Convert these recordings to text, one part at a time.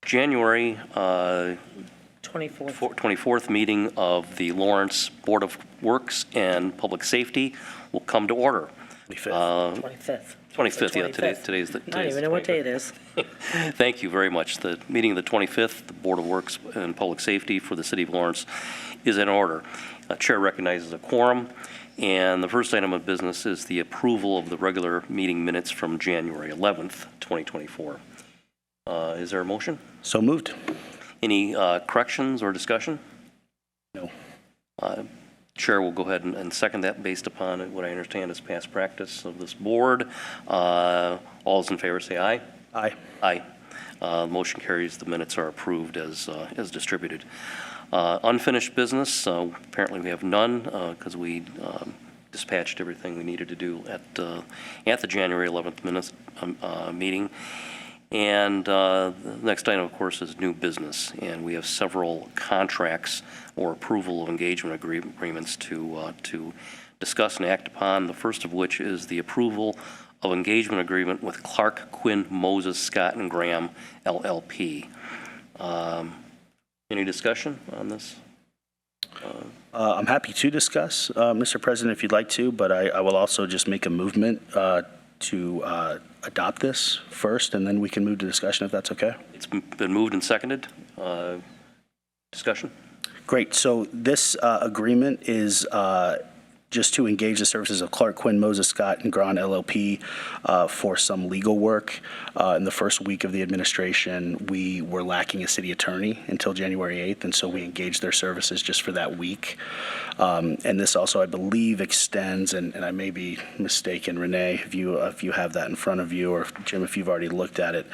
January 24th. 24th meeting of the Lawrence Board of Works and Public Safety will come to order. 25th. 25th, yeah, 25th. today's the I don't even know what day it is. Thank you very much. The meeting of the 25th, the Board of Works and Public Safety for the City of Lawrence is in order. Chair recognizes a quorum, and the first item of business is the approval of the regular meeting minutes from January 11th, 2024. Is there a motion? So moved. Any corrections or discussion? No. Chair will go ahead and second that based upon what I understand is past practice of this board. All those in favor say aye. Aye. Aye. Motion carries. The minutes are approved as distributed. Unfinished business, apparently we have none because we dispatched everything we needed to do at the January 11th meeting. And the next item, of course, is new business, and we have several contracts or approval of engagement agreements to discuss and act upon. The first of which is the approval of engagement agreement with Clark Quinn Moses Scott and Graham LLP. Any discussion on this? I'm happy to discuss, Mr. President, if you'd like to, but I will also just make a movement to adopt this first, and then we can move to discussion if that's okay. It's been moved and seconded. Discussion? Great. So this agreement is just to engage the services of Clark Quinn Moses Scott and Graham LLP for some legal work. In the first week of the administration, we were lacking a city attorney until January 8th, and so we engaged their services just for that week. And this also, I believe, extends, and I may be mistaken, Renee, if you have that in front of you, or Jim, if you've already looked at it,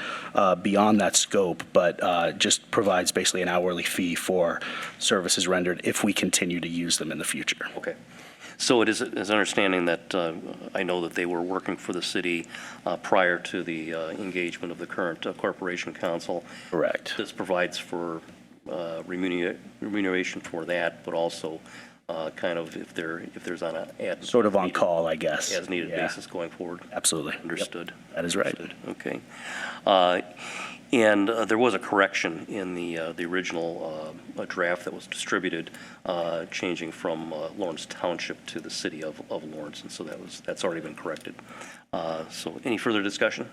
beyond that scope, but just provides basically an hourly fee for services rendered if we continue to use them in the future. Okay. So it is an understanding that I know that they were working for the city prior to the engagement of the current corporation council. Correct. This provides for remuneration for that, but also kind of if there's on a Sort of on call, I guess. as needed Yeah. basis going forward. Absolutely. Understood. Yep. That is right. Understood. Okay. And there was a correction in the original draft that was distributed, changing from Lawrence Township to the city of Lawrence, and so that's already been corrected. So any further discussion?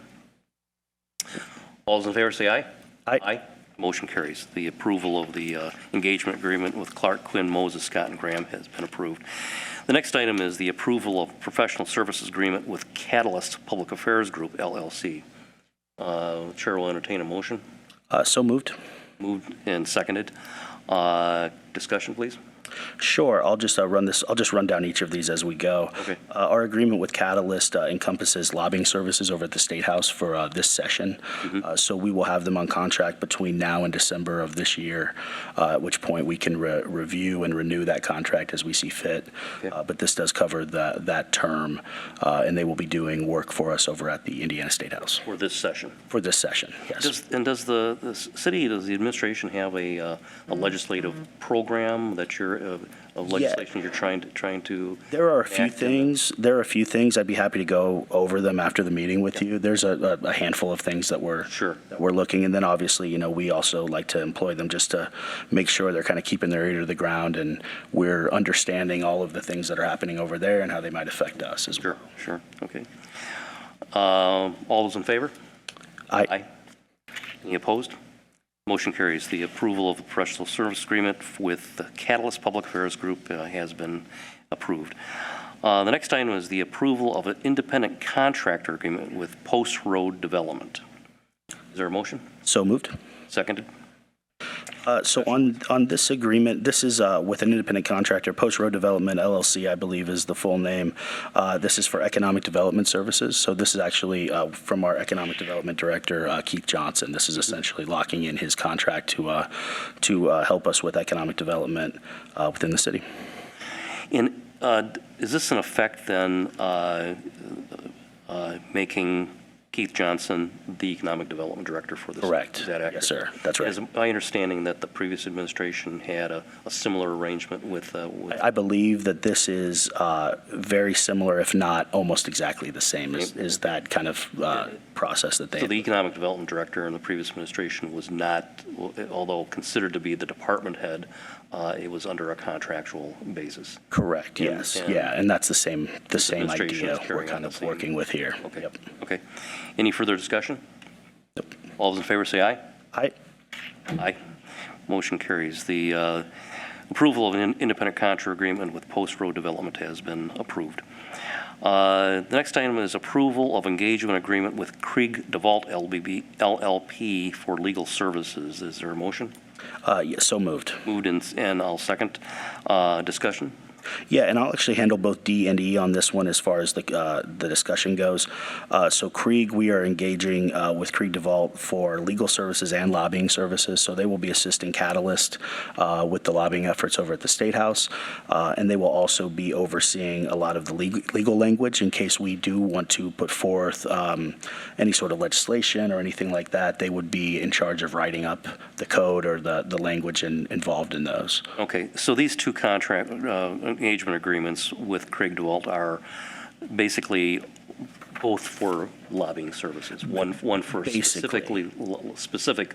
All those in favor say aye. Aye. Aye. Motion carries. The approval of the engagement agreement with Clark Quinn Moses Scott and Graham has been approved. The next item is the approval of professional services agreement with Catalyst Public Affairs Group LLC. Chair will entertain a motion. So moved. Moved and seconded. Discussion, please. Sure. I'll just run down each of these as we go. Okay. Our agreement with Catalyst encompasses lobbying services over at the State House for this session. So we will have them on contract between now and December of this year, at which point we can review and renew that contract as we see fit. Okay. But this does cover that term, and they will be doing work for us over at the Indiana State House. For this session. For this session, yes. Does the city, does the administration have a legislative program that of legislation you're trying to? There are a few enact things. I'd be happy to go over them after the meeting with you. There's a handful of things that we're looking, and then obviously, we also like to employ them just to make sure they're kind of keeping their ear to the ground, and we're understanding all of the things that are happening over there and how they might affect us as well. Sure. Okay. All those in favor? Aye. Any opposed? Motion carries. The approval of the professional service agreement with the Catalyst Public Affairs Group has been approved. The next item is the approval of an independent contractor agreement with Post Road Development. Is there a motion? So moved. Seconded? So on this agreement, this is with an independent contractor, Post Road Development LLC, I believe is the full name. This is for economic development services. So this is actually from our economic development director, Keith Johnson. This is essentially locking in his contract to help us with economic development within the city. And is this in effect then making Keith Johnson, the Economic Development Director for this. Correct. Is that accurate? Yes, sir. That's right. Is my understanding that the previous administration had a similar arrangement with I believe that this is very similar, if not almost exactly the same, is that kind of process that they. So the Economic Development Director in the previous administration was not, although considered to be the department head, it was under a contractual basis. Correct, yes. and Yeah, and that's the same administration idea is we're carrying on kind the of same- working with here. Okay. Yep. Okay. Any further discussion? Nope. All those in favor say aye. Aye. Aye. Motion carries. The approval of an independent contractor agreement with Post Road Development has been approved. The next item is approval of engagement agreement with Krieg DeVault LLP for legal services. Is there a motion? Yes, so moved. Moved and I'll second. Discussion? Yeah, and I'll actually handle both D and E on this one as far as the discussion goes. So Krieg, we are engaging with Krieg DeVault for legal services and lobbying services. So they will be assisting Catalyst with the lobbying efforts over at the State House. And they will also be overseeing a lot of the legal language in case we do want to put forth any sort of legislation or anything like that. They would be in charge of writing up the code or the language involved in those. Okay, so these two contract engagement agreements with Krieg DeVault are basically both for lobbying services. One for Basically. specific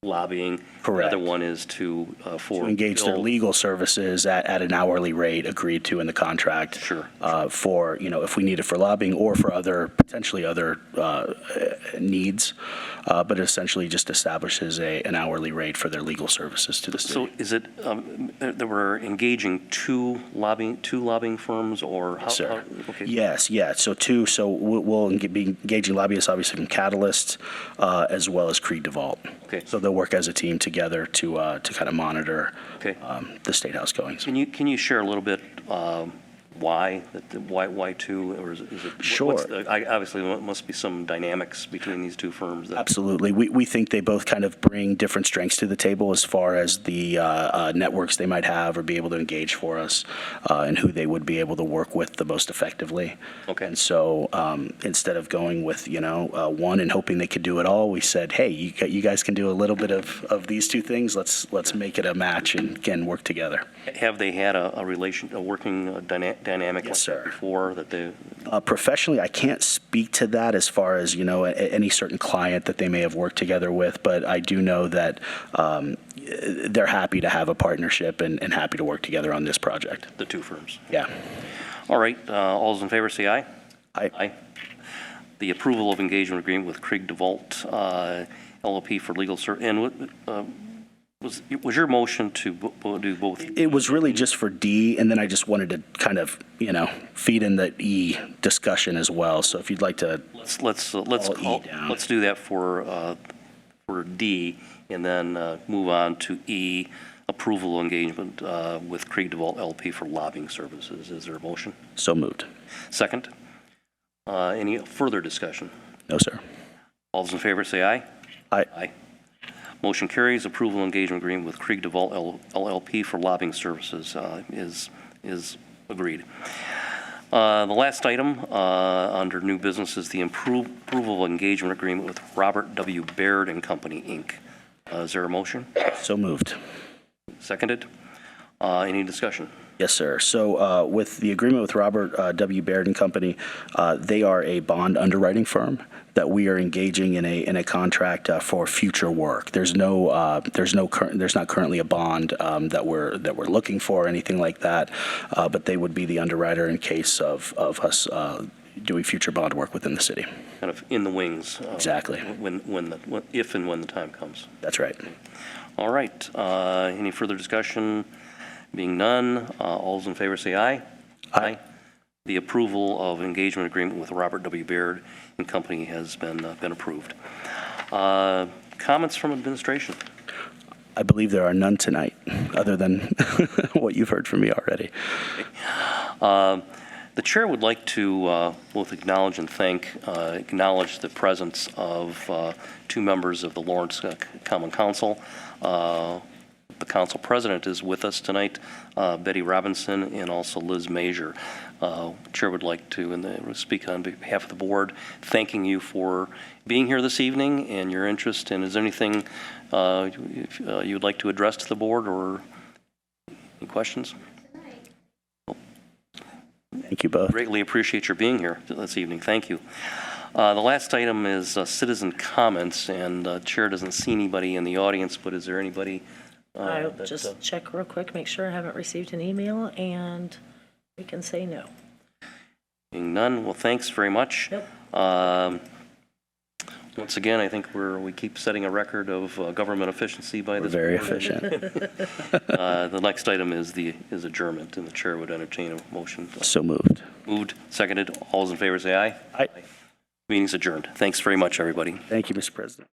lobbying. Correct. The other one is for Engage their bill- legal services at an hourly rate agreed to in the contract. Sure. For, if we need it for lobbying or for potentially other needs, but it essentially just establishes an hourly rate for their legal services to the city. So is it that we're engaging two lobbying firms or how? Sir. Okay. Yes, yeah. So we'll be engaging lobbyists, obviously, from Catalyst, as well as Krieg DeVault. Okay. So they'll work as a team together to kind of monitor Okay. the State House goings. Can you share a little bit why two, or is it? Sure. Obviously, there must be some dynamics between these two firms. Absolutely. We think they both kind of bring different strengths to the table as far as the networks they might have or be able to engage for us and who they would be able to work with the most effectively. Okay. And so instead of going with, one and hoping they could do it all, we said, hey, you guys can do a little bit of these two things. Let's make it a match and, again, work together. Have they had a working dynamic like Yes, that sir. before that they? Professionally, I can't speak to that as far as, any certain client that they may have worked together with, but I do know that they're happy to have a partnership and happy to work together on this project. The two firms. Yeah. All right, all those in favor say aye. Aye. The approval of engagement agreement with Krieg DeVault LLP for legal and was your motion to do both? It was really just for D, and then I just wanted to kind of, feed in the E discussion as well. So if you'd like to, Let's E down. let's do that for D, and then move on to E, approval of engagement with Krieg DeVault LP for lobbying services. Is there a motion? so moved. Second. Any further discussion? No, sir. All those in favor say aye. Aye. Aye. Motion carries. Approval engagement agreement with Krieg DeVault LLP for lobbying services is agreed. The last item under new business is the approval of engagement agreement with Robert W. Baird and Company, Inc. Is there a motion? So moved. Seconded. Any discussion? Yes, sir. So with the agreement with Robert W. Baird and Company, they are a bond underwriting firm that we are engaging in a contract for future work. There's not currently a bond that we're looking for or anything like that, but they would be the underwriter in case of us doing future bond work within the city. Kind of in the wings. Exactly. If and when the time comes. That's right. All right. Any further discussion? Being none, all those in favor say aye. Aye. The approval of engagement agreement with Robert W. Baird and Company has been approved. Comments from administration? I believe there are none tonight, other than what you've heard from me already. The chair would like to both acknowledge and acknowledge the presence of two members of the Lawrence Common Council. the council president is with us tonight, Betty Robinson, and also Liz Major. Chair would like to speak on behalf of the board, thanking you for being here this evening and your interest. And is there anything you would like to address to the board, or any questions? Thank you both. Greatly appreciate your being here this evening. Thank you. The last item is citizen comments, and Chair doesn't see anybody in the audience, but is there anybody? I'll that, just check real quick, make sure I haven't received an email, and we can say no. Being none, well, thanks very much. Yep. Once again, I think we keep setting a record of government efficiency by We're this very board. efficient. The next item is adjournment, and the chair would entertain a motion. So moved. Moved, seconded. All those in favor say aye. Aye. Meeting's adjourned. Thanks very much, everybody. Thank you, Mr. President.